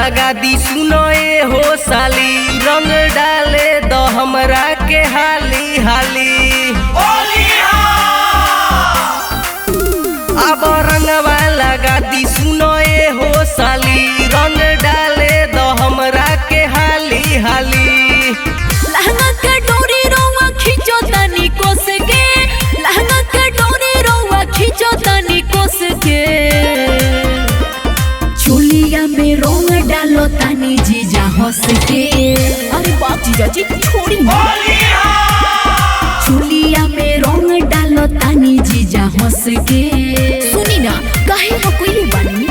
लगा दी सुनो ए हो साली, रंग डाले दो हमरा के हाली हाली। अब रंगवा लगा दी सुनो ए हो साली, रंग डाले दो हमरा के हाली हाली। लहंगा के डोरी रोवा खींचो तनी कोस के, लहंगा के डोरी रोवा खींचो तनी कोस के। चोलिया में रंग डालो तनी जीजा हंस के। अरे बाप जीजा जी छोड़ी ना। चोलिया में रंग डालो तनी जीजा हंस के। सुनी ना काहे हो कोई बानी।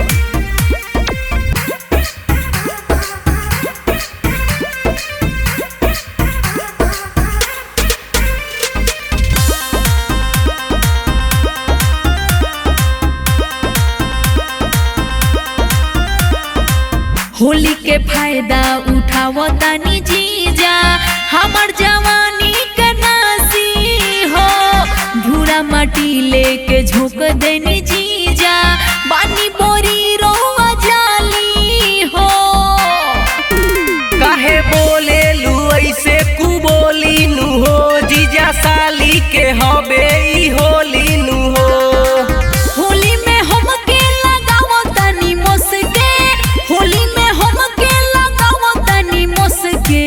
होली के फायदा उठावो तानी जीजा, हमर जवानी के नासी हो। धूरा माटी लेके झोंक देनी जीजा, बानी बोरी रोवा जाली हो। काहे बोले लू ऐसे कु बोली नु हो, जीजा साली के हबे ई होली नु हो। होली में हमके लगावो तनी मुस्के, होली में हमके लगावो तनी मुस्के।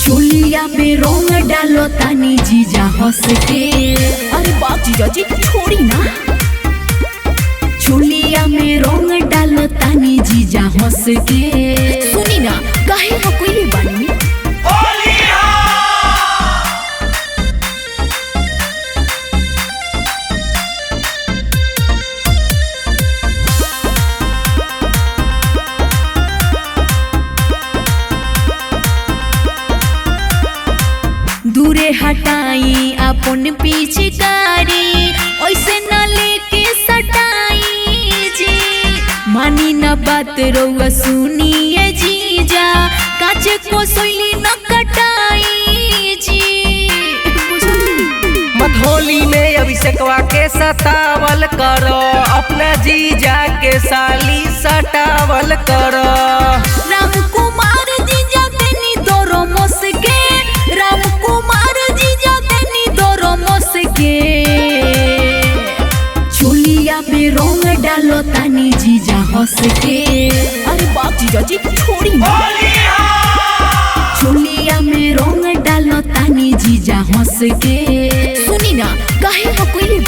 चोलिया में रंग डालो तनी जीजा हंस के। अरे बाप जीजा जी छोड़ी ना। चोलिया में रंग डालो तनी जीजा हंस के। सुनी ना काहे हो कोई बानी। दूरे हटाई अपन पिचकारी, ऐसे न लेके सटाई जी। मानी न बात रउआ सुनिए जीजा, काचे को सोइली न कटाई जी। मधोली में अभिषेकवा के सतावल करो, अपना जीजा के साली सटावल करो। राम कुमार जीजा तेनी दोरो मुस्के, राम कुमार जीजा तेनी दोरो मुस्के। चोलिया में रंग डालो तानी जीजा हंस के। अरे बाप जीजा जी छोड़ी ना। चोलिया में रंग डालो तानी जीजा हंस के। सुनी ना काहे हो कोई